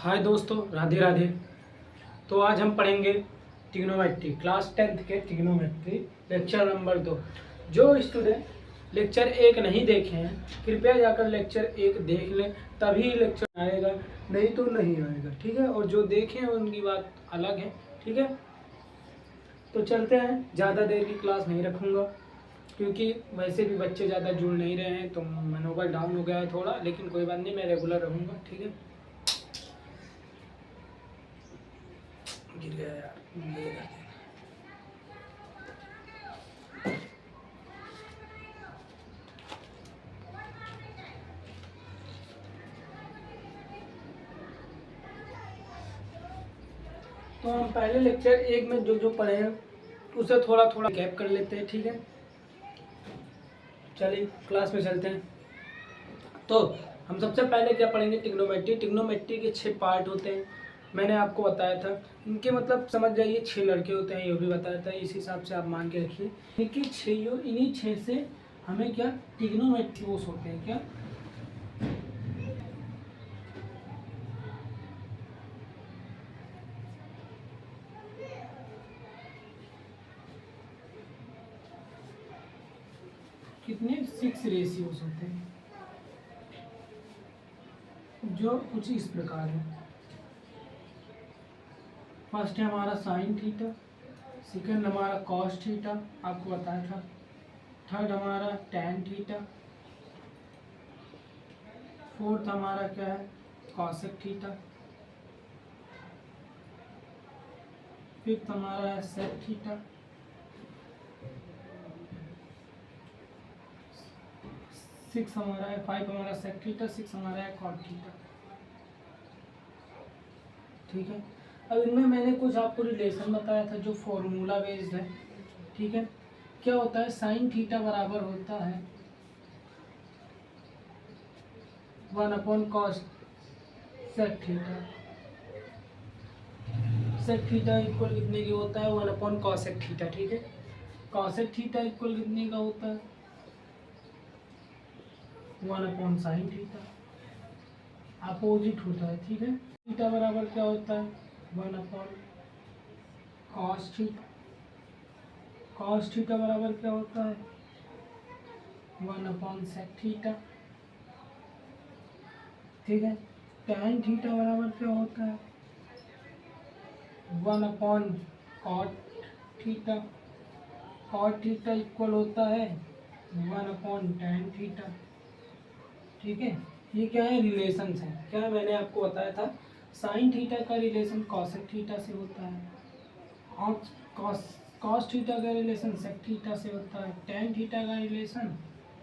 हाय दोस्तों, राधे राधे। तो आज हम पढ़ेंगे ट्रिग्नोमेट्री, क्लास 10th के ट्रिग्नोमेट्री लेक्चर नंबर 2। जो स्टूडेंट लेक्चर 1 नहीं देखे हैं कृपया जाकर लेक्चर 1 देख लें, तभी लेक्चर आएगा, नहीं तो नहीं आएगा। ठीक है, और जो देखे हैं उनकी बात अलग है। ठीक है, तो चलते हैं। ज़्यादा देर की क्लास नहीं रखूँगा क्योंकि वैसे भी बच्चे ज़्यादा जुड़ नहीं रहे हैं, तो मनोबल डाउन हो गया है थोड़ा, लेकिन कोई बात नहीं, मैं रेगुलर रहूँगा। ठीक है, गिर गया यार। तो हम पहले लेक्चर 1 में जो जो पढ़े हैं उसे थोड़ा थोड़ा गैप कर लेते हैं। ठीक है, चलिए क्लास में चलते हैं। तो हम सबसे पहले क्या पढ़ेंगे? ट्रिग्नोमेट्री। ट्रिग्नोमेट्री के 6 पार्ट होते हैं, मैंने आपको बताया था। इनके मतलब समझ जाइए, 6 लड़के होते हैं, ये भी बताया था। इस हिसाब से आप मान के रखिए। इनके 6, इन्हीं 6 से हमें क्या ट्रिग्नोमेट्रियोस होते हैं। क्या? कितने? 6 रेशियोज होते हैं, जो कुछ इस प्रकार है। फर्स्ट है हमारा साइन थीटा, सेकंड हमारा कॉस थीटा, आपको बताया था। थर्ड हमारा टैन थीटा, फोर्थ हमारा क्या है? कॉसेक थीटा, फिफ्थ हमारा है सेक थीटा, सिक्स हमारा है, 5 हमारा सेक थीटा, 6 हमारा है कॉट थीटा। ठीक है, अब इनमें मैंने कुछ आपको रिलेशन बताया था जो फॉर्मूला बेस्ड है। ठीक है, क्या होता है? साइन थीटा बराबर होता है 1/cos sec theta. Sec theta equal कितने की होता है? 1/cos theta. ठीक है, कॉसेक थीटा इक्वल कितने का होता है? 1/sin theta. अपोजिट होता है। ठीक है, थीटा बराबर क्या होता है? 1/cos theta. कॉस थीटा बराबर क्या होता है? 1/sec theta. ठीक है, tan थीटा बराबर क्या होता है? 1/cot theta. Cot theta equal होता है 1/tan थीटा। ठीक है, ये क्या है? रिलेशंस है। क्या मैंने आपको बताया था? साइन थीटा का रिलेशन कॉसेक थीटा से होता है, और कॉस थीटा का रिलेशन सेक थीटा से होता है, टैन थीटा का रिलेशन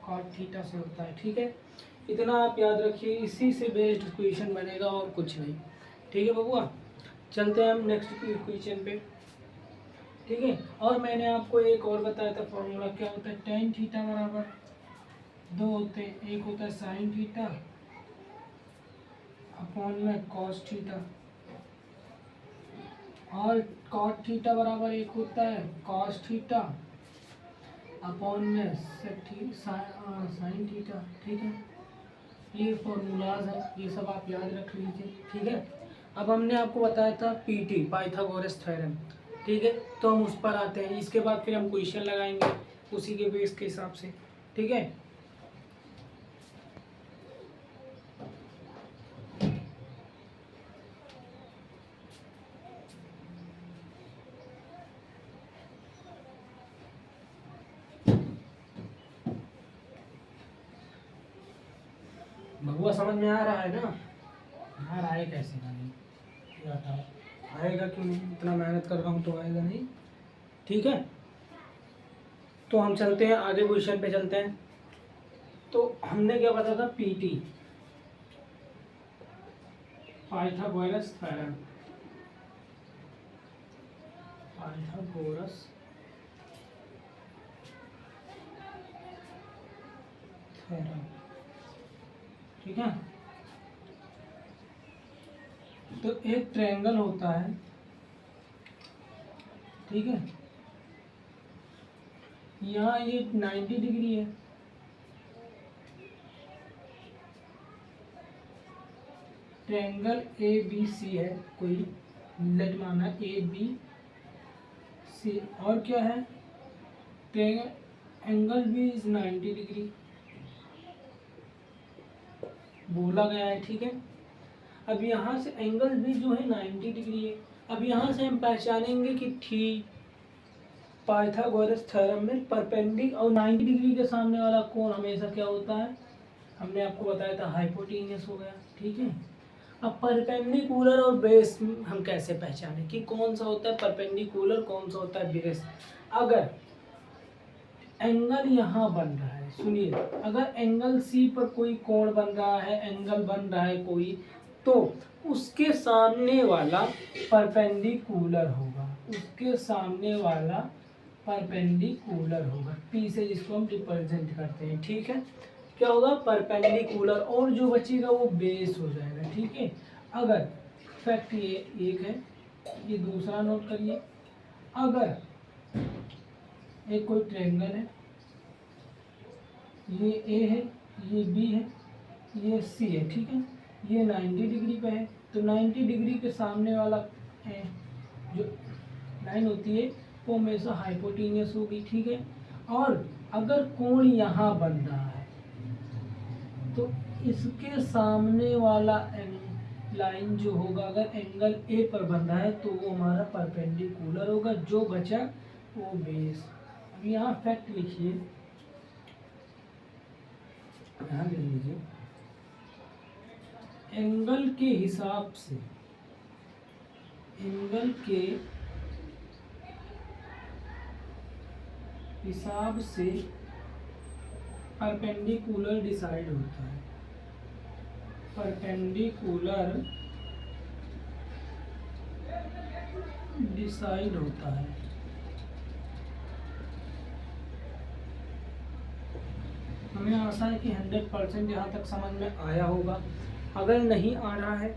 कॉट थीटा से होता है। ठीक है, इतना आप याद रखिए, इसी से बेस्ड इक्वेशन बनेगा और कुछ नहीं। ठीक है बबुआ, चलते हैं हम नेक्स्ट इक्वेशन पे। ठीक है, और मैंने आपको एक और बताया था फॉर्मूला, क्या होता है? टैन थीटा बराबर 2 होते हैं, एक होता है साइन थीटा अपॉन में कॉस थीटा, और कॉट थीटा बराबर एक होता है कॉस थीटा अपॉन में साइन थीटा। ठीक है, ये फॉर्मूलाज है, ये सब आप याद रख लीजिए। ठीक है, अब हमने आपको बताया था पीटी, पाइथागोरस थ्योरम। ठीक है, तो हम उस पर आते हैं, इसके बाद फिर हम क्वेश्चन लगाएंगे उसी के बेस के हिसाब से। ठीक है, भगवा समझ में आ रहा है ना? यार आए कैसे ना? नहीं ये बताओ, आएगा क्यों नहीं? इतना मेहनत कर रहा हूँ तो आएगा नहीं। ठीक है, तो हम चलते हैं आगे, क्वेश्चन पे चलते हैं। तो हमने क्या बताया था? PT, Pythagoras theorem. Pythagoras theorem. ठीक है, तो एक ट्रायंगल होता है। ठीक है, यहाँ ये 90 डिग्री है, ट्रायंगल ए बी सी है, कोई लेट माना ए बी सी, और क्या है, एंगल बी इज 90 डिग्री बोला गया है, ठीक है। अब यहाँ से एंगल भी जो है 90 डिग्री है। अब यहाँ से हम पहचानेंगे कि थी पाइथागोरस थ्योरम में परपेंडिकुलर और 90 डिग्री के सामने वाला कोण हमेशा क्या होता है, हमने आपको बताया था हाइपोटेन्यूस हो गया, ठीक है। अब परपेंडिकुलर और बेस हम कैसे पहचानें कि कौन सा होता है परपेंडिकुलर, कौन सा होता है बेस। अगर एंगल यहाँ बन रहा है, सुनिए, अगर एंगल सी पर कोई कोण बन रहा है, एंगल बन रहा है कोई, तो उसके सामने वाला परपेंडिकुलर होगा, उसके सामने वाला परपेंडिकुलर होगा, पी से जिसको हम रिप्रेजेंट करते हैं, ठीक है। क्या होगा, परपेंडिकुलर, और जो बचेगा वो बेस हो जाएगा, ठीक है। अगर फैक्ट ये एक है, ये दूसरा नोट करिए, अगर एक कोई ट्रायंगल है, ये ए है, ये बी है, ये सी है, ठीक है, ये 90 डिग्री पे है, तो 90 डिग्री के सामने वाला जो लाइन होती है वो हमेशा हाइपोटेन्यूस होगी, ठीक है। और अगर कोण यहाँ बन रहा है तो इसके सामने वाला लाइन जो होगा, अगर एंगल ए पर बन रहा है तो वो हमारा परपेंडिकुलर होगा, जो बचा वो बेस। अब यहाँ फैक्ट लिखिए, ध्यान दे लीजिए, एंगल के हिसाब से, एंगल के हिसाब से परपेंडिकुलर डिसाइड होता है, परपेंडिकुलर डिसाइड होता है। हमें आशा है कि 100% यहाँ तक समझ में आया होगा। अगर नहीं आ रहा है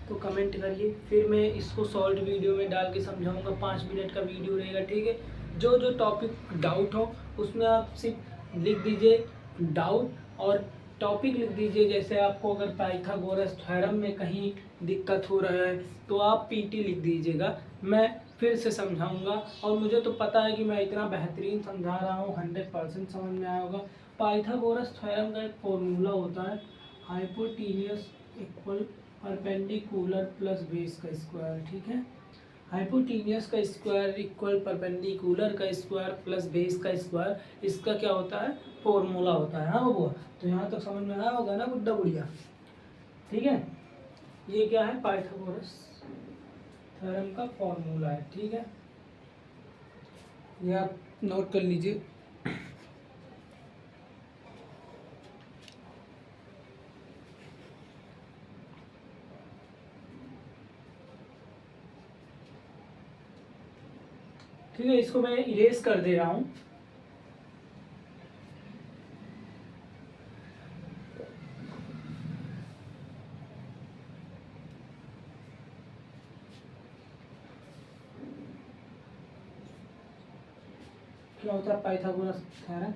तो कमेंट करिए, फिर मैं इसको सॉल्व वीडियो में डाल के समझाऊंगा, 5 मिनट का वीडियो रहेगा, ठीक है। जो जो टॉपिक डाउट हो उसमें आप सिर्फ लिख दीजिए डाउट, और टॉपिक लिख दीजिए, जैसे आपको अगर पाइथागोरस थ्योरम में कहीं दिक्कत हो रहा है तो आप पीटी लिख दीजिएगा, मैं फिर से समझाऊंगा। और मुझे तो पता है कि मैं इतना बेहतरीन समझा रहा हूँ, 100% समझ में आया होगा। पाइथागोरस थ्योरम का एक फॉर्मूला होता है, hypotenuse equal perpendicular plus base का स्क्वायर, ठीक है। हाइपोटेन्यूस का स्क्वायर इक्वल परपेंडिकुलर का स्क्वायर प्लस बेस का स्क्वायर, इसका क्या होता है, फॉर्मूला होता है। हाँ बबुआ, तो यहाँ तक समझ में आया होगा ना गुड्डा गुड़िया, ठीक है। ये क्या है, पाइथागोरस थ्योरम का फॉर्मूला है, ठीक है, ये आप नोट कर लीजिए। ठीक है, इसको मैं इरेज कर दे रहा हूँ। क्या होता है पाइथागोरस थ्योरम,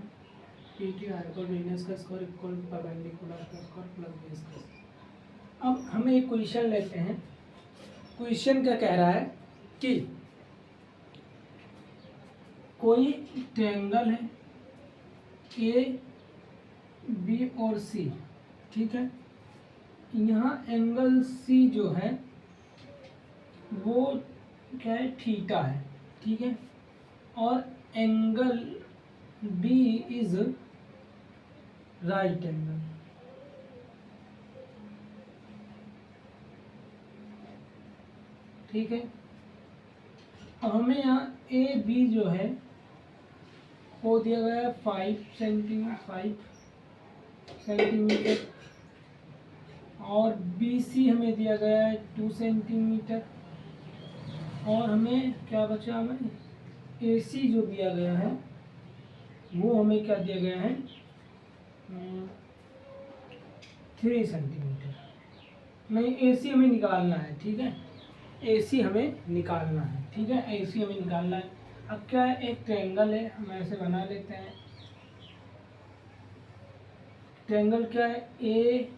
पीटी हाइपोटेन्यूस का स्क्वायर इक्वल परपेंडिकुलर का स्क्वायर प्लस बेस का। अब हमें एक क्वेश्चन लेते हैं। क्वेश्चन क्या कह रहा है कि कोई ट्रायंगल है ए बी और सी, ठीक है। यहाँ एंगल सी जो है वो क्या है, थीटा है, ठीक है, और angle B is right angle, ठीक है। अब हमें यहाँ ए बी जो है वो दिया गया है 5 सेंटीमीटर, और बी सी हमें दिया गया है 2 सेंटीमीटर, और हमें क्या बचा, हमें ए सी जो दिया गया है वो हमें क्या दिया गया है, 3 सेंटीमीटर। नहीं, ए सी हमें निकालना है, ठीक है, ए सी हमें निकालना है, ठीक है, ए सी हमें निकालना है। अब क्या है, एक ट्रायंगल है, हम ऐसे बना लेते हैं। ट्रायंगल क्या है, ए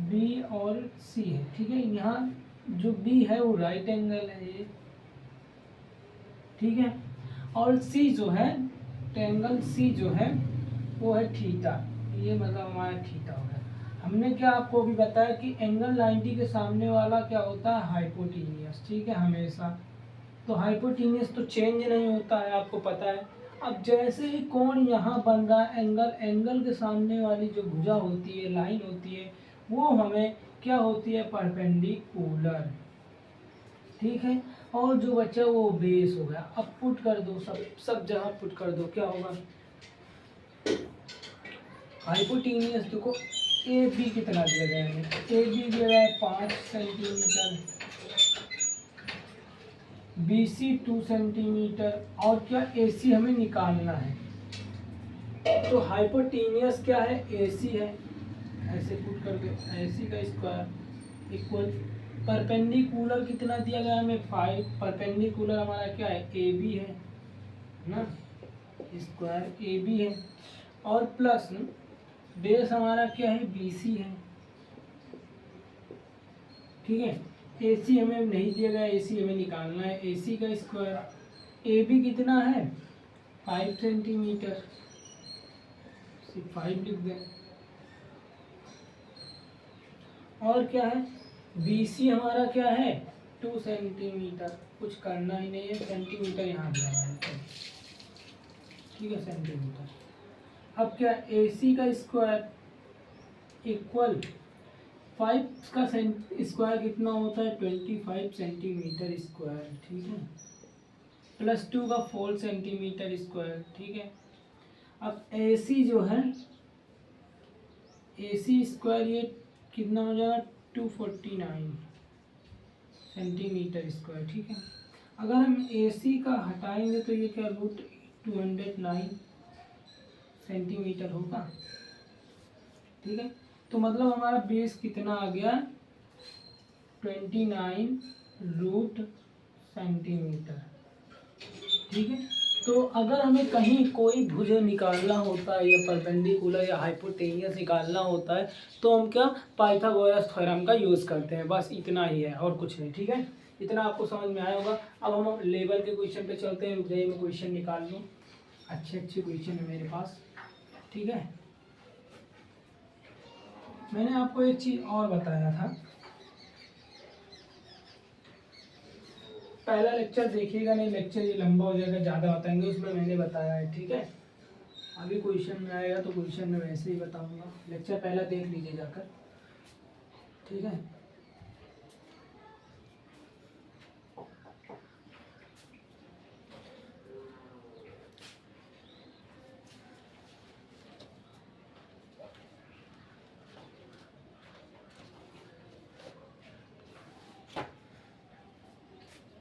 बी और सी है, ठीक है। यहाँ जो बी है वो राइट एंगल है ये, ठीक है। और सी जो है, ट्रायंगल सी जो है वो है थीटा, ये मतलब हमारा थीटा हो गया। हमने क्या आपको भी बताया कि एंगल 90 के सामने वाला क्या होता है, हाइपोटेनियस, ठीक है, हमेशा। तो हाइपोटेनियस तो चेंज नहीं होता है, आपको पता है। अब जैसे ही कोण यहाँ बन रहा है, एंगल के सामने वाली जो भुजा होती है, लाइन होती है, वो हमें क्या होती है, परपेंडिकुलर, ठीक है। और जो बचा वो बेस हो गया। अब पुट कर दो, सब जगह पुट कर दो, क्या होगा, हाइपोटेनियस देखो ए बी कितना दिया गया है, ए बी दिया गया है 5 सेंटीमीटर, बी सी 2 सेंटीमीटर, और क्या ए सी हमें निकालना है। तो हाइपोटेनियस क्या है, ए सी है, ऐसे पुट कर दो, ए सी का स्क्वायर इक्वल परपेंडिकुलर कितना दिया गया हमें 5, परपेंडिकुलर हमारा क्या है, ए बी है ना, स्क्वायर ए बी है, और प्लस बेस हमारा क्या है, बी सी है, ठीक है। ए सी हमें नहीं दिया गया, ए सी हमें निकालना है, ए सी का स्क्वायर, ए बी कितना है 5 सेंटीमीटर, सिर्फ 5 लिख दें, और क्या है, बी सी हमारा क्या है 2 सेंटीमीटर, कुछ करना ही नहीं है, सेंटीमीटर यहाँ दिया हुआ है, ठीक है, सेंटीमीटर। अब क्या, ए सी का स्क्वायर इक्वल 5 का स्क्वायर कितना होता है 25 सेंटीमीटर स्क्वायर, ठीक है, प्लस 2 का 4 सेंटीमीटर स्क्वायर, ठीक है। अब ए सी जो है, ए सी स्क्वायर ये कितना हो जाएगा 249 सेंटीमीटर स्क्वायर, ठीक है। अगर हम ए सी का हटाएंगे तो ये क्या √209 सेंटीमीटर होगा, ठीक है। तो मतलब हमारा बेस कितना आ गया 29 सेंटीमीटर, ठीक है। तो अगर हमें कहीं कोई भुजा निकालना होता है, या परपेंडिकुलर या हाइपोटेनियस निकालना होता है, तो हम क्या पाइथागोरस थ्योरम का यूज़ करते हैं, बस इतना ही है और कुछ नहीं, ठीक है। इतना आपको समझ में आया होगा। अब हम लेवल के क्वेश्चन पे चलते हैं, रुक जाइए मैं क्वेश्चन निकाल लूँ, अच्छे क्वेश्चन है मेरे पास, ठीक है। मैंने आपको एक चीज़ और बताया था, पहला लेक्चर देखिएगा, नहीं लेक्चर ये लंबा हो जाएगा, ज़्यादा बताएंगे, उसमें मैंने बताया है, ठीक है। अभी क्वेश्चन में आएगा तो क्वेश्चन में वैसे ही बताऊंगा, लेक्चर पहला देख लीजिए जाकर, ठीक है।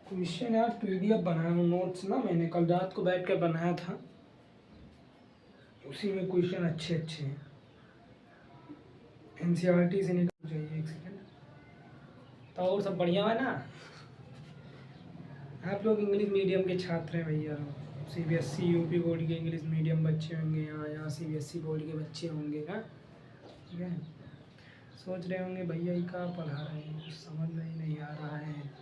क्वेश्चन यार PDF बनाया हूँ, नोट्स ना मैंने कल रात को बैठ कर बनाया था, उसी में क्वेश्चन अच्छे अच्छे हैं, NCERT से निकल जाइए, एक सेकेंड। तो और सब बढ़िया है ना, आप लोग इंग्लिश मीडियम के छात्र हैं भैया, CBSE UP बोर्ड के इंग्लिश मीडियम बच्चे होंगे, यहाँ CBSE बोर्ड के बच्चे होंगे ना, ठीक है। सोच रहे होंगे भैया ये क्या पढ़ा रहे हैं, कुछ समझ में ही नहीं आ रहा है,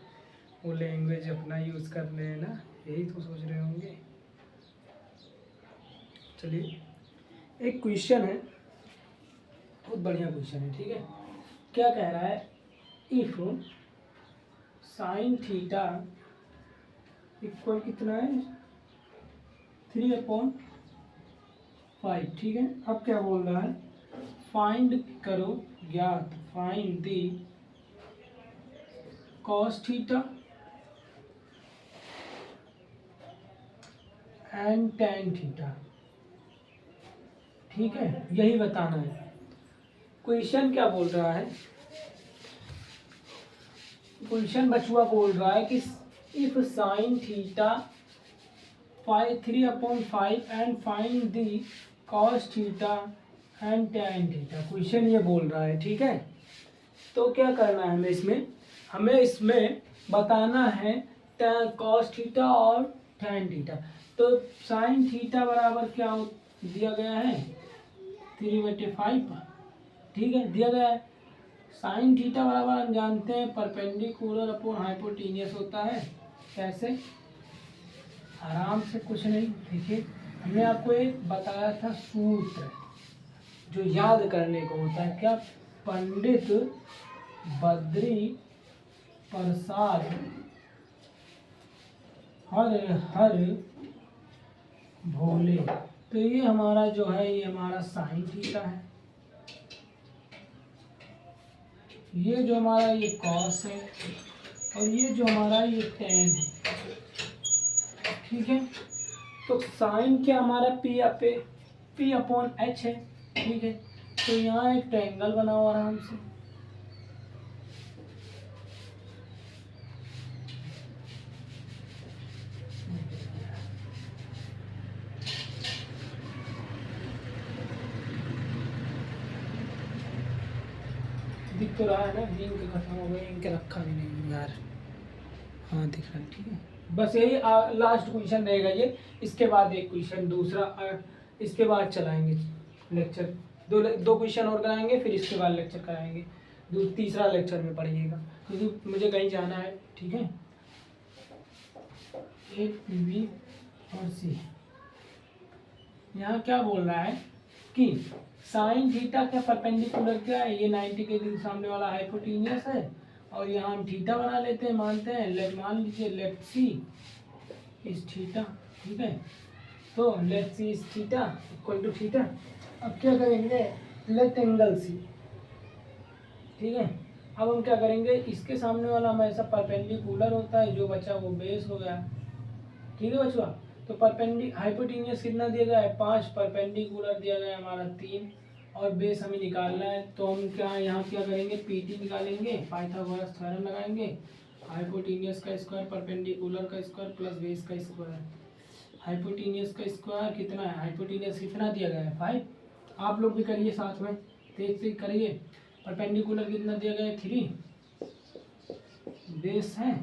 वो लैंग्वेज अपना यूज़ कर रहे हैं ना, यही तो सोच रहे होंगे। चलिए, एक क्वेश्चन है, बहुत बढ़िया क्वेश्चन है, ठीक है। क्या कह रहा है, इफ साइन थीटा इक्वल कितना है 3/5, ठीक है। अब क्या बोल रहा है, फाइंड करो, ज्ञात, find the cos theta and tan theta, ठीक है, यही बताना है। क्वेश्चन क्या बोल रहा है, क्वेश्चन बचुआ बोल रहा है कि if sine theta 3/5 and find the cos theta and tan theta, question ये बोल रहा है, ठीक है। तो क्या करना है हमें इसमें बताना है कॉस थीटा और टेन थीटा। तो साइन थीटा बराबर क्या दिया गया है 3/5, ठीक है, दिया गया है। साइन थीटा बराबर हम जानते हैं परपेंडिकुलर अपॉन हाइपोटेनियस होता है। कैसे? आराम से, कुछ नहीं, देखिए हमने आपको एक बताया था सूत्र जो याद करने को होता है। क्या? पंडित बद्री प्रसाद हर हर भोले। तो ये हमारा जो है, ये हमारा साइन थीटा है, ये जो हमारा ये कॉस है, और ये जो हमारा ये टेन है। ठीक है, तो साइन क्या हमारा पी अपॉन एच है। ठीक है, तो यहाँ एक ट्रायंगल बनाओ आराम से। दिख तो रहा है ना, इंक खत्म हो गई, इंक रखा भी नहीं यार। हाँ दिख रहा है, ठीक है। बस यही लास्ट क्वेश्चन रहेगा ये। इसके बाद एक क्वेश्चन दूसरा इसके बाद चलाएंगे लेक्चर। दो क्वेश्चन और कराएंगे, फिर इसके बाद लेक्चर कराएंगे। तीसरा लेक्चर में पढ़िएगा, क्योंकि मुझे कहीं जाना है। ठीक है, एक बी और सी। यहाँ क्या बोल रहा है कि साइन थीटा क्या परपेंडिकुलर क्या है, ये 90 के सामने वाला हाइपोटेनियस है, और यहाँ हम थीटा बना लेते हैं, मानते हैं, मान लीजिए लेट सी इज थीटा। ठीक है, तो let C is theta equal to theta. अब क्या करेंगे, लेट एंगल सी। ठीक है, अब हम क्या करेंगे, इसके सामने वाला हमेशा परपेंडिकुलर होता है, जो बचा वो बेस हो गया। ठीक है बचवा, तो हाइपोटेनियस कितना दिया गया है 5, परपेंडिकुलर दिया गया है हमारा 3, और बेस हमें निकालना है। तो हम क्या यहाँ क्या करेंगे, पीटी निकालेंगे, पाइथागोरस थ्योरम लगाएंगे। हाइपोटेनियस का स्क्वायर परपेंडिकुलर का स्क्वायर प्लस बेस का स्क्वायर। हाइपोटेनियस का स्क्वायर कितना है, हाइपोटेनियस कितना दिया गया है 5। आप लोग भी करिए साथ में, तेज से करिए। परपेंडिकुलर कितना दिया गया है 3, बेस है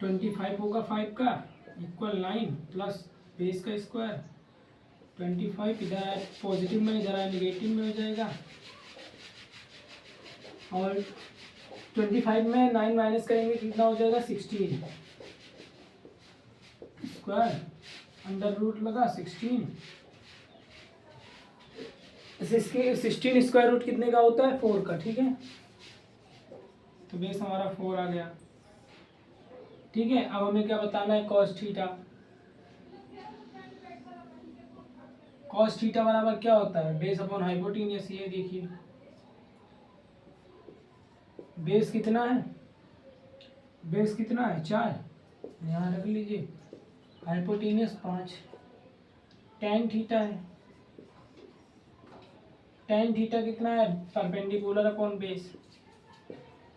25 होगा 5 का, इक्वल 9 प्लस बेस का स्क्वायर 25। इधर पॉजिटिव में, इधर नेगेटिव में हो जाएगा, और 25 में 9 माइनस करेंगे कितना हो जाएगा 16 स्क्वायर, अंडर रूट लगा 16। 16 स्क्वायर रूट कितने का होता है 4 का। ठीक है, तो बेस हमारा 4 आ गया। ठीक है, अब हमें क्या बताना है, कॉस थीटा। कॉस थीटा बराबर क्या होता है, बेस अपॉन हाइपोटेनियस। ये देखिए बेस कितना है, बेस कितना है 4, यहाँ रख लीजिए, हाइपोटेनियस 5, टेन थीटा है। टेन थीटा कितना है, परपेंडिकुलर अपॉन बेस,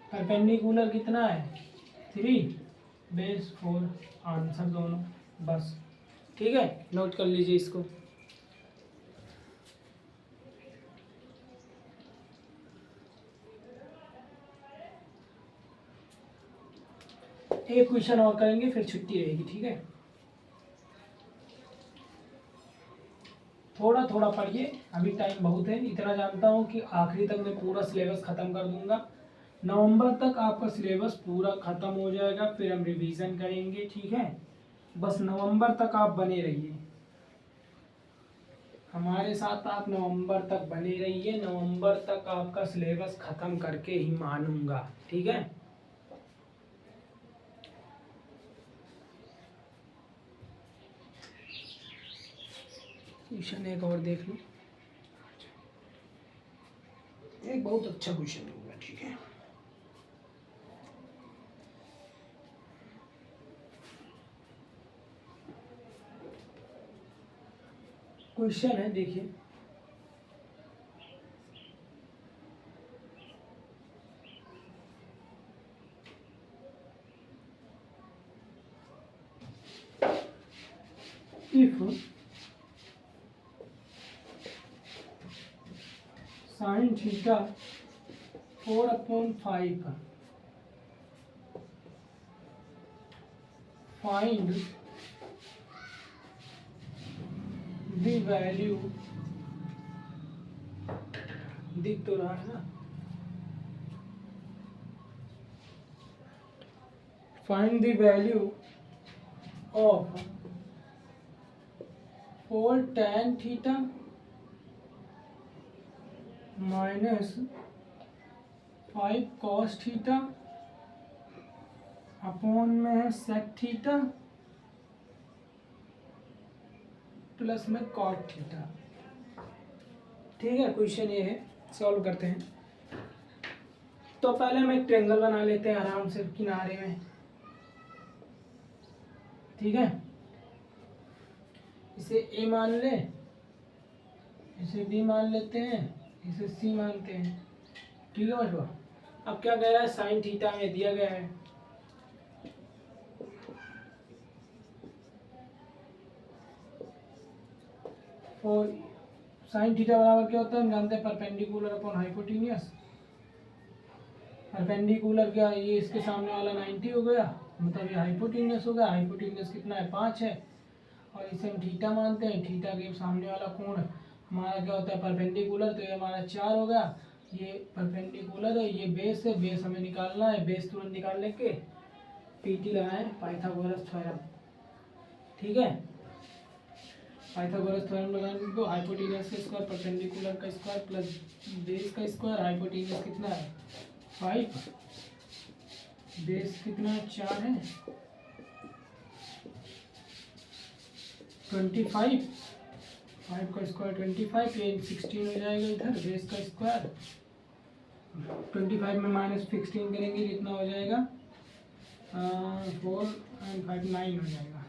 परपेंडिकुलर कितना है 3, बेस 4, आंसर दोनों। बस ठीक है, नोट कर लीजिए इसको। एक क्वेश्चन और करेंगे, फिर छुट्टी रहेगी। ठीक है, थोड़ा थोड़ा पढ़िए, अभी टाइम बहुत है। इतना जानता हूँ कि आखिरी तक मैं पूरा सिलेबस ख़त्म कर दूंगा। नवंबर तक आपका सिलेबस पूरा ख़त्म हो जाएगा, फिर हम रिवीजन करेंगे। ठीक है, बस नवंबर तक आप बने रहिए हमारे साथ, आप नवंबर तक बने रहिए। नवंबर तक आपका सिलेबस ख़त्म करके ही मानूंगा। ठीक है, क्वेश्चन एक और देख लो, एक बहुत अच्छा क्वेश्चन होगा। ठीक है, क्वेश्चन है, देखिए if sine theta 4/5 find the value दिख तो रहा है ना। Find the value of 4 tan theta minus 5 cos theta upon में है sec थीटा प्लस में cot थीटा। ठीक है, क्वेश्चन ये है, सॉल्व करते हैं। तो पहले हम एक ट्रायंगल बना लेते हैं आराम से किनारे में। ठीक है, इसे ए मान ले, इसे बी मान लेते हैं, इसे सी मानते हैं। ठीक है बच्चों, अब क्या कह रहा है, साइन थीटा में दिया गया है। और साइन थीटा बराबर क्या होता है, हम जानते हैं परपेंडिकुलर अपॉन हाइपोटेन्यूस। परपेंडिकुलर क्या, ये इसके सामने वाला 90 हो गया, मतलब ये हाइपोटेन्यूस हो गया। हाइपोटेन्यूस कितना है, 5 है, और इसे हम थीटा मानते हैं। थीटा के सामने वाला कोण हमारा क्या होता है, परपेंडिकुलर, तो ये हमारा 4 हो गया। ये परपेंडिकुलर है, ये बेस है, बेस हमें निकालना है। बेस तुरंत निकालने के पीटी लगाएं, पाइथागोरस थ्योरम। ठीक है, पाइथागोरस थ्योरम लगाने को हाइपोटेन्यूस का स्क्वायर परपेंडिकुलर का स्क्वायर प्लस बेस का स्क्वायर। हाइपोटेन्यूस कितना है, 5, बेस कितना है, 4 है, 25, 5 का स्क्वायर 25, ये 16 हो जाएगा। इधर बेस का स्क्वायर 25 में माइनस 16 करेंगे, कितना हो जाएगा, 4 एंड 5 9 हो जाएगा।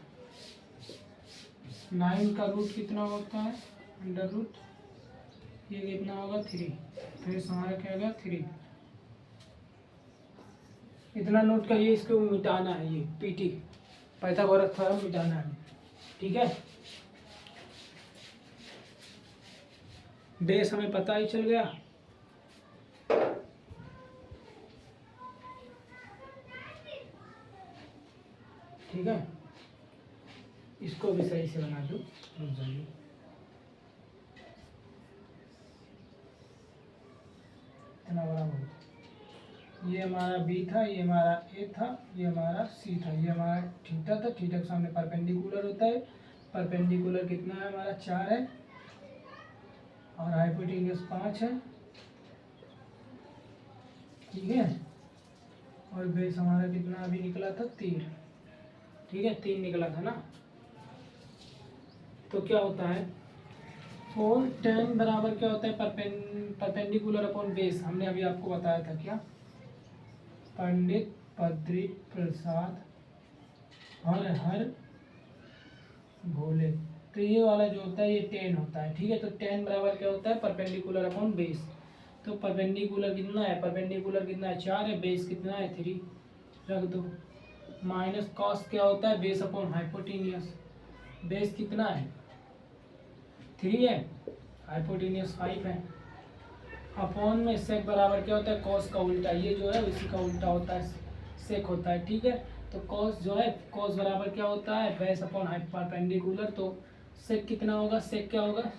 9 का रूट कितना होता है, अंडर रूट, ये कितना होगा, 3। फिर हमारा क्या होगा, 3। इतना नोट करिए, इसको मिटाना है, ये पीटी पाइथागोरस थ्योरम मिटाना है। ठीक है, बेस हमें पता ही चल गया। ठीक है, इसको भी सही से बना दो, रुक जाइए। इतना बड़ा बहुत, ये हमारा बी था, ये हमारा ए था, ये हमारा सी था, ये हमारा थीटा था। थीटा के सामने परपेंडिकुलर होता है। परपेंडिकुलर कितना है हमारा, 4 है, और हाइपोटेन्यूस 5 है। ठीक है, और बेस हमारा कितना अभी निकला था, 3। ठीक है, 3 निकला था ना। तो क्या होता है, 4 tan बराबर क्या होता है, परपेंडिकुलर अपॉन बेस। हमने अभी आपको बताया था क्या, पंडित बद्री प्रसाद हर भोले। तो ये वाला जो होता है, ये 10 होता है। ठीक है, तो 10 बराबर क्या होता है, परपेंडिकुलर अपॉन बेस। तो परपेंडिकुलर कितना है, परपेंडिकुलर कितना है, 4 है, बेस कितना है, 3 रख दो। माइनस कॉस क्या होता है, बेस अपॉन हाइपोटेन्यूस। बेस कितना है, 3 है, हाइपोटेन्यूस 5 है, अपॉन में सेक बराबर क्या होता है, कॉस का उल्टा। ये जो है इसी का उल्टा होता है, सेक होता है। ठीक है, तो कॉस जो है, कॉस बराबर क्या होता है, बेस अपॉन परपेंडिकुलर। तो सेक कितना होगा, सेक क्या होगा,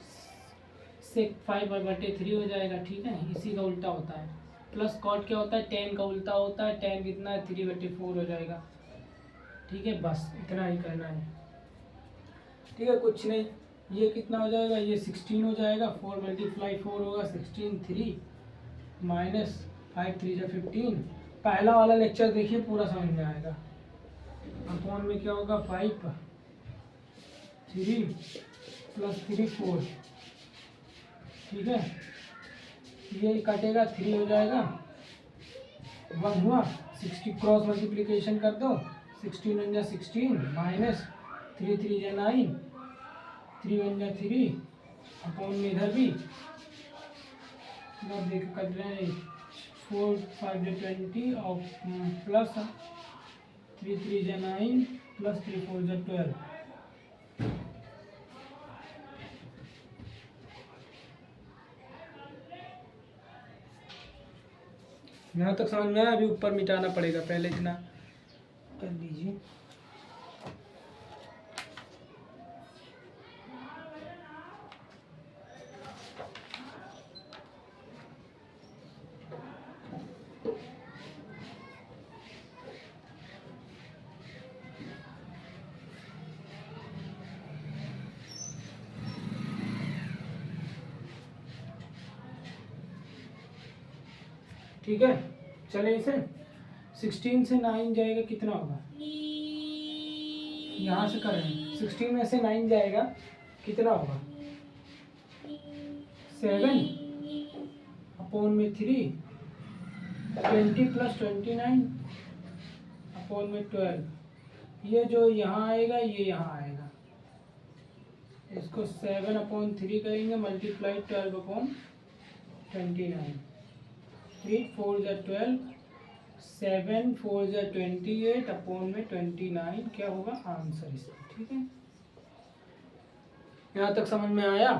सेक 5/3 हो जाएगा। ठीक है, इसी का उल्टा होता है। प्लस कॉट क्या होता है, टेन का उल्टा होता है। टेन कितना है, 3/4 हो जाएगा। ठीक है, बस इतना ही करना है। ठीक है, कुछ नहीं, ये कितना हो जाएगा, ये 16 हो जाएगा। 4 × 4 होगा 16, 3 माइनस 5 3 जा 15। पहला वाला लेक्चर देखिए, पूरा समझ में आएगा। अपॉन में क्या होगा, 5 3 प्लस 3 4। ठीक है, ये कटेगा, 3 हो जाएगा, 1 हुआ। 60 क्रॉस मल्टीप्लिकेशन कर दो, 16 1 जा 16 माइनस 3 3 जा 9, 3 1 जा 3, अपॉन में इधर भी इधर देख कर रहे हैं, 4 5 जा 20 और प्लस 3 3 जा 9 प्लस 3 4 जा 12। यहाँ तक समझ में आया, अभी ऊपर मिटाना पड़ेगा, पहले इतना कर लीजिए। ठीक है, चले इसे 16 से 9 जाएगा कितना होगा, यहाँ से कर रहे हैं, 16 में से 9 जाएगा कितना होगा, 7 अपॉन में 3, 20 प्लस 29 अपॉन में 12। ये जो यहाँ आएगा ये यहाँ आएगा, इसको 7 अपॉन 3 करेंगे मल्टीप्लाई 12 अपॉन 29, 3 4 जा 12, 7 4 जा 28 अपॉन में 29 क्या होगा आंसर इसका। ठीक है, यहाँ तक समझ में आया।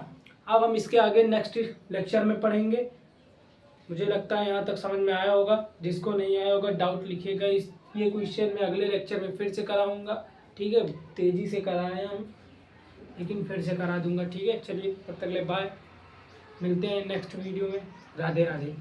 अब हम इसके आगे नेक्स्ट लेक्चर में पढ़ेंगे। मुझे लगता है यहाँ तक समझ में आया होगा। जिसको नहीं आया होगा डाउट लिखिएगा। इस ये क्वेश्चन मैं अगले लेक्चर में फिर से कराऊंगा। ठीक है, तेज़ी से कराए हम, लेकिन फिर से करा दूंगा। ठीक है, चलिए तब तक ले बाय, मिलते हैं नेक्स्ट वीडियो में। राधे राधे।